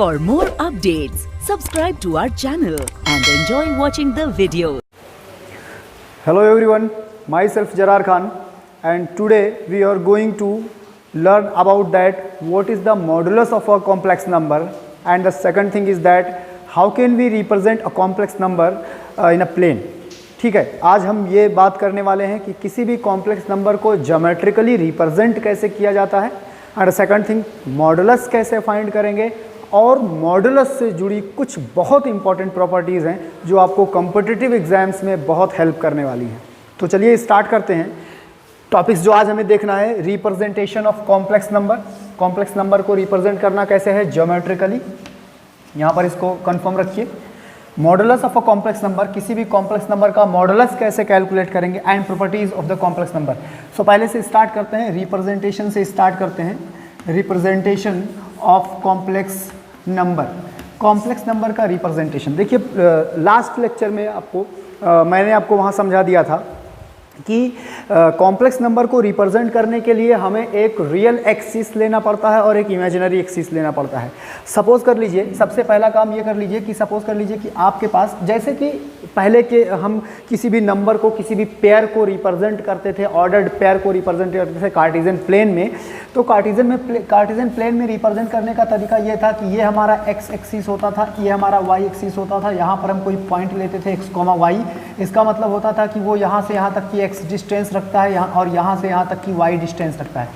For more updates, subscribe to our channel and enjoy watching the video. Hello everyone, myself Jarar Khan, and today we are going to learn about that what is the modulus of a complex number, and the second thing is that how can we represent a complex number in a plane. ठीक है, आज हम ये बात करने वाले हैं कि किसी भी कॉम्प्लेक्स नंबर को ज्योमेट्रिकली रिप्रेजेंट कैसे किया जाता है, एंड सेकंड थिंग मॉडुलस कैसे फाइंड करेंगे, और मॉडुलस से जुड़ी कुछ बहुत इंपॉर्टेंट प्रॉपर्टीज़ हैं जो आपको कॉम्पिटिटिव एग्जाम्स में बहुत हेल्प करने वाली हैं. तो चलिए स्टार्ट करते हैं. टॉपिक्स जो आज हमें देखना है, representation of complex number. Complex number को रिप्रेजेंट करना कैसे है ज्योमेट्रिकली, यहाँ पर इसको कंफर्म रखिए. Modulus of a complex number, किसी भी कॉम्प्लेक्स नंबर का मॉडुलस कैसे कैलकुलेट करेंगे, and properties of the complex number. So पहले से स्टार्ट करते हैं, रिप्रेजेंटेशन से स्टार्ट करते हैं. Representation of complex number. Complex number का रिप्रेजेंटेशन देखिए, लास्ट लेक्चर में मैंने आपको वहाँ समझा दिया था कि कॉम्प्लेक्स नंबर को रिप्रेजेंट करने के लिए हमें एक रियल एक्सिस लेना पड़ता है और एक इमेजिनरी एक्सिस लेना पड़ता है. सपोज कर लीजिए, सबसे पहला काम ये कर लीजिए कि सपोज कर लीजिए कि आपके पास, जैसे कि पहले के हम किसी भी नंबर को, किसी भी पेयर को रिप्रेजेंट करते थे, ऑर्डर्ड पेयर को रिप्रेजेंट करते थे कार्टेशियन प्लेन में. तो कार्टेशियन प्लेन में रिप्रेजेंट करने का तरीका ये था कि ये हमारा एक्स एक्सिस होता था, ये हमारा वाई एक्सिस होता था. यहाँ पर हम कोई पॉइंट लेते थे एक्स कॉमा वाई. इसका मतलब होता था कि वो यहाँ से यहाँ तक की एक्स डिस्टेंस रखता है और यहाँ से यहाँ तक की वाई डिस्टेंस रखता है.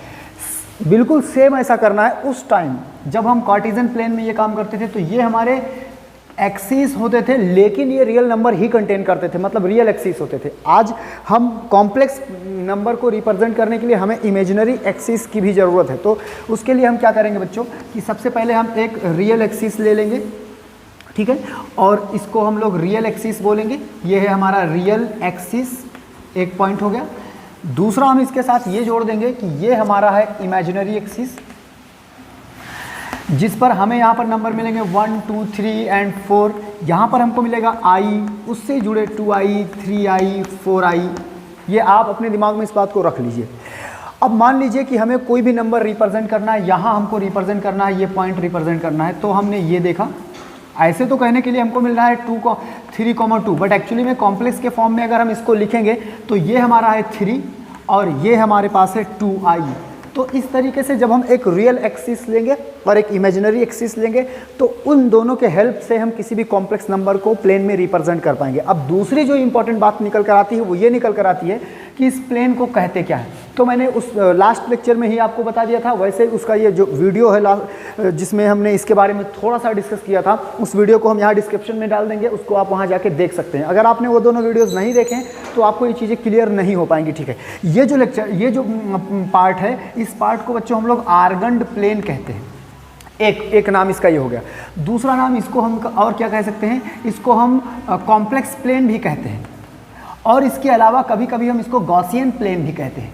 बिल्कुल सेम ऐसा करना है. उस टाइम जब हम कार्टेशियन प्लेन में ये काम करते थे तो ये हमारे एक्सिस होते थे, लेकिन ये रियल नंबर ही कंटेन करते थे, मतलब रियल एक्सिस होते थे. आज हम कॉम्प्लेक्स नंबर को रिप्रेजेंट करने के लिए हमें इमेजिनरी एक्सिस की भी ज़रूरत है. तो उसके लिए हम क्या करेंगे बच्चों कि सबसे पहले हम एक रियल एक्सिस ले लेंगे, ठीक है, और इसको हम लोग रियल एक्सिस बोलेंगे. ये है हमारा रियल एक्सिस, एक पॉइंट हो गया. दूसरा हम इसके साथ ये जोड़ देंगे कि ये हमारा है इमेजिनरी एक्सिस, जिस पर हमें यहाँ पर नंबर मिलेंगे 1, 2, 3 एंड 4. यहाँ पर हमको मिलेगा i, उससे जुड़े 2i, 3i, 4i. ये आप अपने दिमाग में इस बात को रख लीजिए. अब मान लीजिए कि हमें कोई भी नंबर रिप्रेजेंट करना है, यहाँ हमको रिप्रेजेंट करना है, ये पॉइंट रिप्रेजेंट करना है. तो हमने ये देखा, ऐसे तो कहने के लिए हमको मिल रहा है 3,2, बट एक्चुअली में कॉम्प्लेक्स के फॉर्म में अगर हम इसको लिखेंगे तो ये हमारा है 3 और ये हमारे पास है 2i. तो इस तरीके से जब हम एक रियल एक्सिस लेंगे और एक इमेजिनरी एक्सिस लेंगे तो उन दोनों के हेल्प से हम किसी भी कॉम्प्लेक्स नंबर को प्लेन में रिप्रेजेंट कर पाएंगे. अब दूसरी जो इंपॉर्टेंट बात निकल कर आती है वो ये निकल कर आती है कि इस प्लेन को कहते क्या है. तो मैंने उस लास्ट लेक्चर में ही आपको बता दिया था. वैसे उसका ये जो वीडियो है जिसमें हमने इसके बारे में थोड़ा सा डिस्कस किया था, उस वीडियो को हम यहाँ डिस्क्रिप्शन में डाल देंगे, उसको आप वहाँ जाके देख सकते हैं. अगर आपने वो दोनों वीडियोज़ नहीं देखें तो आपको ये चीज़ें क्लियर नहीं हो पाएंगी, ठीक है. ये जो पार्ट है, इस पार्ट को बच्चों हम लोग आर्गन्ड प्लेन कहते हैं. एक नाम इसका ये हो गया. दूसरा नाम इसको हम और क्या कह सकते हैं, इसको हम कॉम्प्लेक्स प्लेन भी कहते हैं, और इसके अलावा कभी कभी हम इसको गॉसियन प्लेन भी कहते हैं.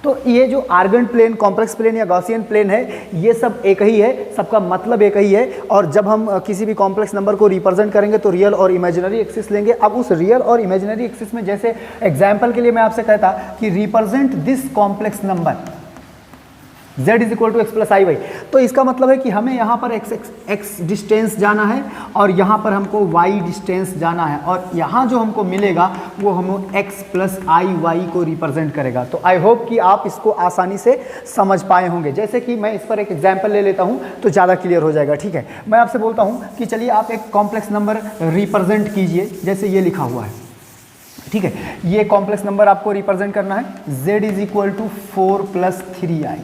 तो ये जो आर्गन प्लेन, कॉम्प्लेक्स प्लेन या गॉसियन प्लेन है, ये सब एक ही है, सबका मतलब एक ही है. और जब हम किसी भी कॉम्प्लेक्स नंबर को रिप्रेजेंट करेंगे तो रियल और इमेजिनरी एक्सिस लेंगे. अब उस रियल और इमेजिनरी एक्सिस में, जैसे एग्जाम्पल के लिए मैं आपसे कहता कि represent this complex number z is equal to x plus i y, तो इसका मतलब है कि हमें यहाँ पर x डिस्टेंस जाना है और यहाँ पर हमको y डिस्टेंस जाना है, और यहाँ जो हमको मिलेगा वो हम x प्लस आई वाई को रिप्रेजेंट करेगा. तो आई होप कि आप इसको आसानी से समझ पाए होंगे. जैसे कि मैं इस पर एक एग्जाम्पल ले लेता हूँ तो ज़्यादा क्लियर हो जाएगा, ठीक है. मैं आपसे बोलता हूँ कि चलिए आप एक कॉम्प्लेक्स नंबर रिप्रेजेंट कीजिए, जैसे ये लिखा हुआ है, ठीक है. ये कॉम्प्लेक्स नंबर आपको रिप्रेजेंट करना है, z is equal to 4 plus 3i.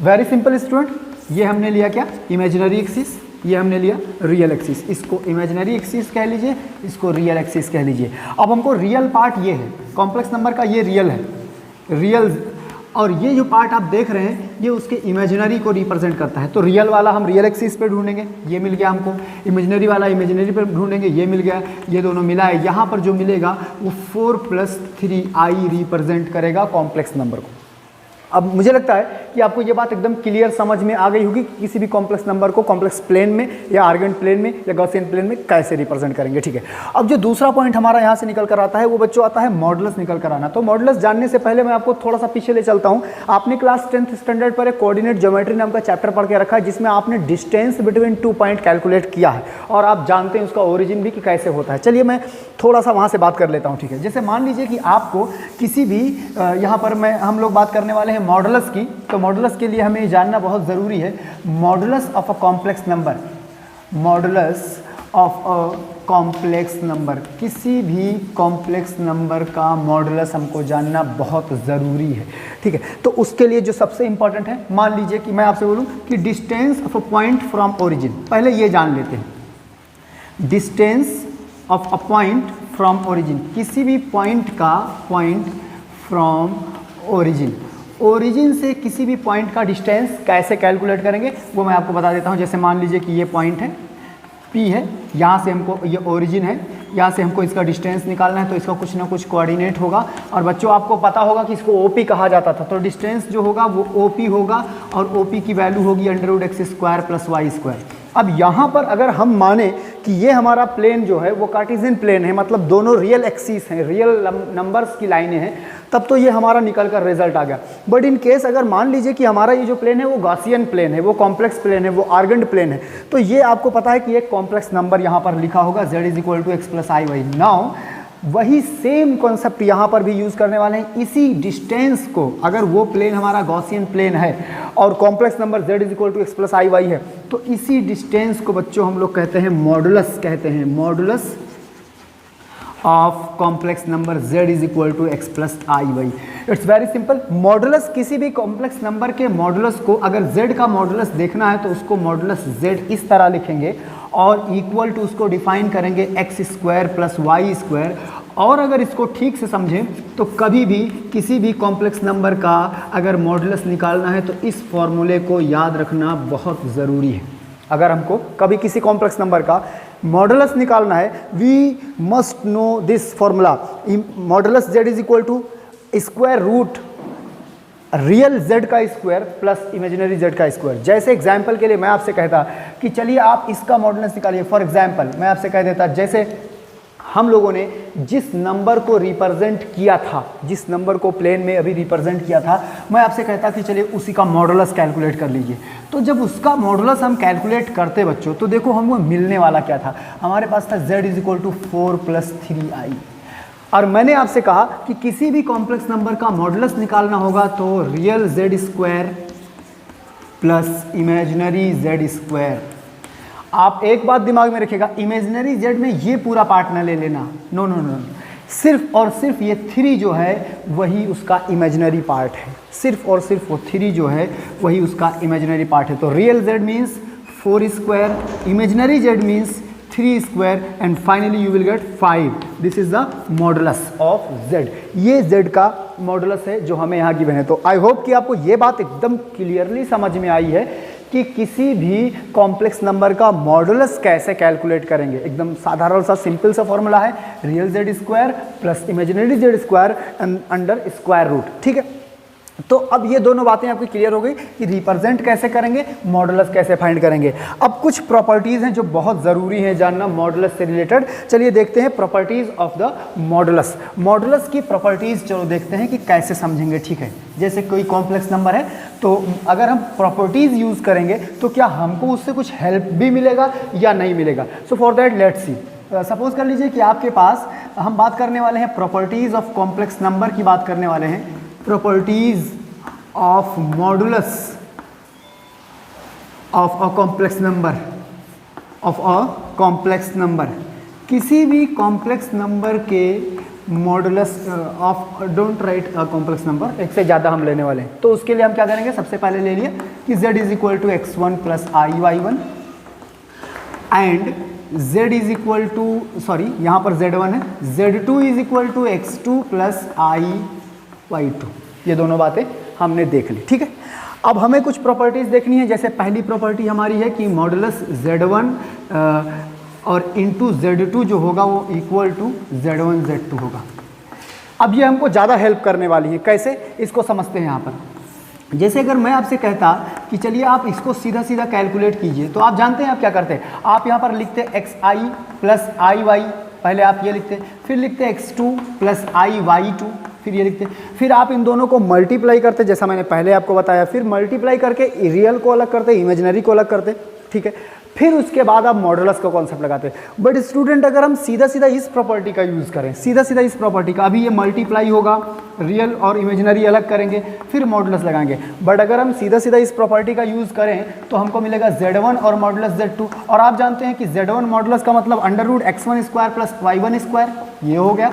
Very simple student. ये हमने लिया क्या, इमेजिनरी एक्सिस, ये हमने लिया रियल एक्सिस. इसको इमेजिनरी एक्सिस कह लीजिए, इसको रियल एक्सिस कह लीजिए. अब हमको रियल पार्ट ये है, कॉम्प्लेक्स नंबर का ये रियल है, रियल, और ये जो पार्ट आप देख रहे हैं ये उसके इमेजिनरी को रिप्रेजेंट करता है. तो रियल वाला हम रियल एक्सिस पे ढूंढेंगे, ये मिल गया हमको. इमेजिनरी वाला इमेजिनरी पे ढूंढेंगे, ये मिल गया. ये दोनों मिला है, यहाँ पर जो मिलेगा वो 4 प्लस 3i रिप्रेजेंट करेगा कॉम्प्लेक्स नंबर को. अब मुझे लगता है कि आपको ये बात एकदम क्लियर समझ में आ गई होगी कि किसी भी कॉम्प्लेक्स नंबर को कॉम्प्लेक्स प्लेन में या आर्गेंट प्लेन में या गॉसियन प्लेन में कैसे रिप्रेजेंट करेंगे, ठीक है। अब जो दूसरा पॉइंट हमारा यहाँ से निकल कर आता है वो बच्चों आता है मॉडुलस निकल कर आना। तो मॉडुलस जानने से पहले मैं आपको थोड़ा सा पीछे ले चलता हूँ। आपने क्लास 10th स्टैंडर्ड पर एक कोऑर्डिनेट ज्योमेट्री नाम का चैप्टर पढ़ के रखा है जिसमें आपने डिस्टेंस बिटवीन 2 पॉइंट कैलकुलेट किया है और आप जानते हैं उसका ओरिजिन भी कि कैसे होता है। चलिए मैं थोड़ा सा वहाँ से बात कर लेता हूँ, ठीक है। जैसे मान लीजिए कि आपको किसी भी यहाँ पर हम लोग बात करने वाले हैं मॉडुलस की, तो मॉडुलस के लिए हमें ये जानना बहुत ज़रूरी है modulus of a complex number. Modulus of a complex number, किसी भी कॉम्प्लेक्स नंबर का मॉडुलस हमको जानना बहुत ज़रूरी है, ठीक है। तो उसके लिए जो सबसे इंपॉर्टेंट है, मान लीजिए कि मैं आपसे बोलूँ कि distance of a point from origin, पहले ये जान लेते हैं। Distance of a point from origin, किसी भी पॉइंट का पॉइंट फ्रॉम ओरिजिन, ओरिजिन से किसी भी पॉइंट का डिस्टेंस कैसे कैलकुलेट करेंगे वो मैं आपको बता देता हूँ। जैसे मान लीजिए कि ये पॉइंट है P है, यहाँ से हमको ये ओरिजिन है, यहाँ से हमको इसका डिस्टेंस निकालना है तो इसका कुछ ना कुछ कोऑर्डिनेट होगा। और बच्चों आपको पता होगा कि इसको OP कहा जाता था, तो डिस्टेंस जो होगा वो OP होगा और OP की वैल्यू होगी √x² + y²। अब यहाँ पर अगर हम माने कि ये हमारा प्लेन जो है वो कार्टेशियन प्लेन है, मतलब दोनों रियल एक्सिस हैं, रियल नंबर्स की लाइनें हैं, तब तो ये हमारा निकल कर रिजल्ट आ गया। बट इन केस अगर मान लीजिए कि हमारा ये जो प्लेन है वो गॉसियन प्लेन है, वो कॉम्प्लेक्स प्लेन है, वो आर्गेंट प्लेन है, तो ये आपको पता है कि एक कॉम्प्लेक्स नंबर यहाँ पर लिखा होगा z = x + i y। Now वही सेम कॉन्सेप्ट यहाँ पर भी यूज़ करने वाले हैं। इसी डिस्टेंस को, अगर वो प्लेन हमारा गॉसियन प्लेन है और complex number z = x + i y है, तो इसी डिस्टेंस को बच्चों हम लोग कहते हैं मॉडुलस, कहते हैं modulus of complex number z = x + i y। It's very simple. Modulus, किसी भी कॉम्प्लेक्स नंबर के मॉडुलस को, अगर z का मॉडुलस देखना है तो उसको मॉडुलस z इस तरह लिखेंगे और इक्वल टू उसको डिफाइन करेंगे x² + y²। और अगर इसको ठीक से समझें तो कभी भी किसी भी कॉम्प्लेक्स नंबर का अगर मॉडुलस निकालना है तो इस फॉर्मूले को याद रखना बहुत ज़रूरी है। अगर हमको कभी किसी कॉम्प्लेक्स नंबर का मॉडुलस निकालना है, we must know this formula. Modulus z = square root real z का स्क्वायर प्लस इमेजिनरी z का स्क्वायर। जैसे एग्जाम्पल के लिए मैं आपसे कहता कि चलिए आप इसका मॉडुलस निकालिए। फॉर एग्जाम्पल मैं आपसे कह देता, जैसे हम लोगों ने जिस नंबर को रिप्रेजेंट किया था, जिस नंबर को प्लेन में अभी रिप्रेजेंट किया था, मैं आपसे कहता कि चलिए उसी का मॉडुलस कैलकुलेट कर लीजिए। तो जब उसका मॉडुलस हम कैलकुलेट करते बच्चों, तो देखो हमको मिलने वाला क्या था। हमारे पास था z = 4 + 3i। और मैंने आपसे कहा कि किसी भी कॉम्प्लेक्स नंबर का मॉडुलस निकालना होगा तो real z² plus imaginary z²। आप एक बात दिमाग में रखिएगा, इमेजिनरी z में ये पूरा पार्ट ना ले लेना, नो नो नो, सिर्फ और सिर्फ ये 3 जो है वही उसका इमेजिनरी पार्ट है। सिर्फ और सिर्फ वो 3 जो है वही उसका इमेजिनरी पार्ट है। तो real z means 4², imaginary z means 3² and finally you will get 5। This is the modulus of z। ये z का मॉडुलस है जो हमें यहाँ गिवन है। तो आई होप कि आपको ये बात एकदम क्लियरली समझ में आई है कि किसी भी कॉम्प्लेक्स नंबर का मॉडुलस कैसे कैलकुलेट करेंगे। एकदम साधारण सा सिंपल सा फॉर्मूला है, real z² plus imaginary z² under square root, ठीक है। तो अब ये दोनों बातें आपकी क्लियर हो गई कि रिप्रेजेंट कैसे करेंगे, मॉडुलस कैसे फाइंड करेंगे। अब कुछ प्रॉपर्टीज़ हैं जो बहुत ज़रूरी हैं जानना मॉडुलस से रिलेटेड। चलिए देखते हैं properties of the modulus. Modulus की प्रॉपर्टीज़ चलो देखते हैं कि कैसे समझेंगे, ठीक है। जैसे कोई कॉम्प्लेक्स नंबर है तो अगर हम प्रॉपर्टीज़ यूज़ करेंगे तो क्या हमको उससे कुछ हेल्प भी मिलेगा या नहीं मिलेगा। So for that let's see. Suppose कर लीजिए कि आपके पास, हम बात करने वाले हैं प्रॉपर्टीज़ ऑफ कॉम्प्लेक्स नंबर की बात करने वाले हैं। Properties of modulus of a complex number, of a complex number. किसी भी कॉम्प्लेक्स नंबर के modulus of, don't write a complex number, एक से ज़्यादा हम लेने वाले हैं। तो उसके लिए हम क्या करेंगे, सबसे पहले ले लिए कि z = x1 + i y1 and z sorry यहाँ पर z1 है, z2 = x2 + i y2। ये दोनों बातें हमने देख ली, ठीक है। अब हमें कुछ प्रॉपर्टीज़ देखनी है। जैसे पहली प्रॉपर्टी हमारी है कि मॉडुलस z1 और इंटू z2 जो होगा वो इक्वल टू z1 z2 होगा। अब ये हमको ज़्यादा हेल्प करने वाली है। कैसे, इसको समझते हैं। यहाँ पर जैसे अगर मैं आपसे कहता कि चलिए आप इसको सीधा सीधा कैलकुलेट कीजिए, तो आप जानते हैं आप क्या करते हैं, आप यहाँ पर लिखते x I plus i Y, पहले आप ये लिखते, फिर लिखते x2 plus i Y to, फिर ये लिखते, फिर आप इन दोनों को मल्टीप्लाई करते जैसा मैंने पहले आपको बताया, फिर मल्टीप्लाई करके रियल को अलग करते, इमेजिनरी को अलग करते, ठीक है, फिर उसके बाद आप मॉडुलस का कॉन्सेप्ट लगाते हैं। बट स्टूडेंट अगर हम सीधा सीधा इस प्रॉपर्टी का यूज़ करें, सीधा सीधा इस प्रॉपर्टी का, अभी ये मल्टीप्लाई होगा, रियल और इमेजिनरी अलग करेंगे, फिर मॉडुलस लगाएंगे। बट अगर हम सीधा सीधा इस प्रॉपर्टी का यूज़ करें तो हमको मिलेगा z1 और मॉडुलस z2, और आप जानते हैं कि z1 मॉडुलस का मतलब under root x1 square plus y1 square, ये हो गया,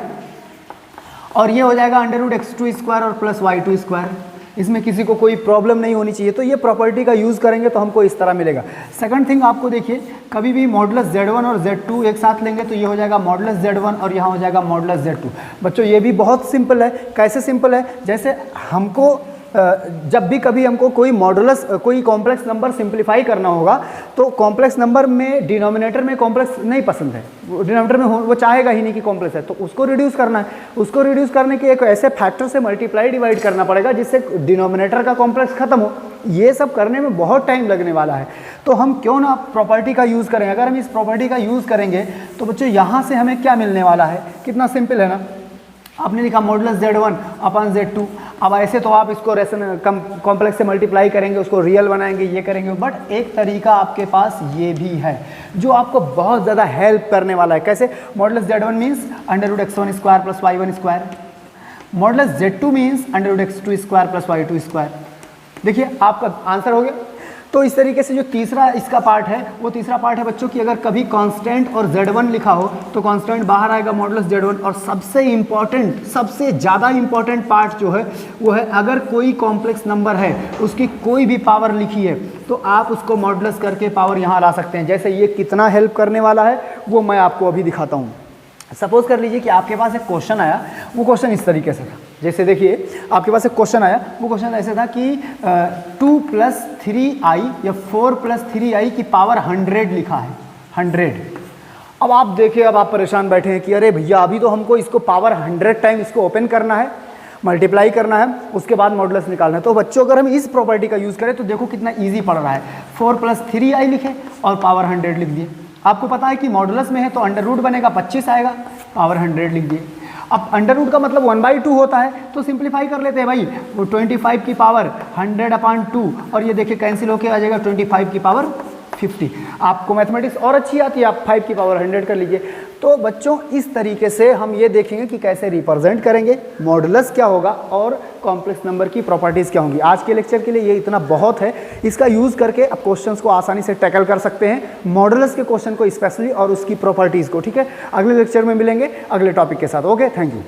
और ये हो जाएगा अंडर रूट x2 स्क्वायर और प्लस y2 स्क्वायर। इसमें किसी को कोई प्रॉब्लम नहीं होनी चाहिए। तो ये प्रॉपर्टी का यूज़ करेंगे तो हमको इस तरह मिलेगा। सेकंड थिंग आपको देखिए, कभी भी मॉडुलस z1 और z2 एक साथ लेंगे तो ये हो जाएगा मॉडुलस z1 और यहाँ हो जाएगा मॉडुलस z2। बच्चों ये भी बहुत सिंपल है। कैसे सिंपल है, जैसे हमको जब भी कभी हमको कोई मॉडुलस कोई कॉम्प्लेक्स नंबर सिंप्लीफाई करना होगा तो कॉम्प्लेक्स नंबर में डिनोमिनेटर में कॉम्प्लेक्स नहीं पसंद है, डिनोमिनेटर में वो चाहेगा ही नहीं कि कॉम्प्लेक्स है, तो उसको रिड्यूस करना है। उसको रिड्यूस करने के एक ऐसे फैक्टर से मल्टीप्लाई डिवाइड करना पड़ेगा जिससे डिनोमिनेटर का कॉम्प्लेक्स खत्म हो। ये सब करने में बहुत टाइम लगने वाला है, तो हम क्यों ना प्रॉपर्टी का यूज़ करें। अगर हम इस प्रॉपर्टी का यूज़ करेंगे तो बच्चों यहाँ से हमें क्या मिलने वाला है, कितना सिंपल है ना। आपने लिखा मॉडुलस z1 अपन z2। अब ऐसे तो आप इसको कॉम्प्लेक्स से मल्टीप्लाई करेंगे, उसको रियल बनाएंगे, ये करेंगे, बट एक तरीका आपके पास ये भी है जो आपको बहुत ज़्यादा हेल्प करने वाला है। कैसे, modulus z1 means under root x1 square plus y1 square, modulus z2 means under root x2 square plus y2 square. देखिए आपका आंसर हो गया। तो इस तरीके से जो तीसरा इसका पार्ट है, वो तीसरा पार्ट है बच्चों की अगर कभी कांस्टेंट और z1 लिखा हो तो कांस्टेंट बाहर आएगा मॉडुलस z1। और सबसे इम्पॉर्टेंट, सबसे ज़्यादा इम्पॉर्टेंट पार्ट जो है वो है अगर कोई कॉम्प्लेक्स नंबर है उसकी कोई भी पावर लिखी है तो आप उसको मॉडुलस करके पावर यहाँ ला सकते हैं। जैसे ये कितना हेल्प करने वाला है वो मैं आपको अभी दिखाता हूँ। सपोज कर लीजिए कि आपके पास एक क्वेश्चन आया, वो क्वेश्चन इस तरीके से था। जैसे देखिए आपके पास एक क्वेश्चन आया, वो क्वेश्चन ऐसे था कि 2 + 3i या 4 + 3i की पावर 100 लिखा है, 100। अब आप देखिए, अब आप परेशान बैठे हैं कि अरे भैया अभी तो हमको इसको पावर 100 टाइम इसको ओपन करना है, मल्टीप्लाई करना है, उसके बाद मॉडुलस निकालना है। तो बच्चों अगर हम इस प्रॉपर्टी का यूज़ करें तो देखो कितना ईजी पड़ रहा है। 4 + 3i लिखे और पावर 100 लिख दिए। आपको पता है कि मॉडुलस में है तो अंडर रूट बनेगा 25 आएगा, पावर 100 लिख दिए। अब अंडर रूट का मतलब 1/2 होता है तो सिंप्लीफाई कर लेते हैं भाई, वो 25 की पावर 100/2 और ये देखिए कैंसिल होके आ जाएगा 25 की पावर 50। आपको मैथमेटिक्स और अच्छी आती है, आप 5 की पावर 100 कर लीजिए। तो बच्चों इस तरीके से हम ये देखेंगे कि कैसे रिप्रेजेंट करेंगे, मॉडुलस क्या होगा और कॉम्प्लेक्स नंबर की प्रॉपर्टीज़ क्या होंगी। आज के लेक्चर के लिए ये इतना बहुत है। इसका यूज़ करके आप क्वेश्चंस को आसानी से टैकल कर सकते हैं, मॉडुलस के क्वेश्चन को स्पेशली और उसकी प्रॉपर्टीज़ को। ठीक है, अगले लेक्चर में मिलेंगे अगले टॉपिक के साथ। Okay, thank you.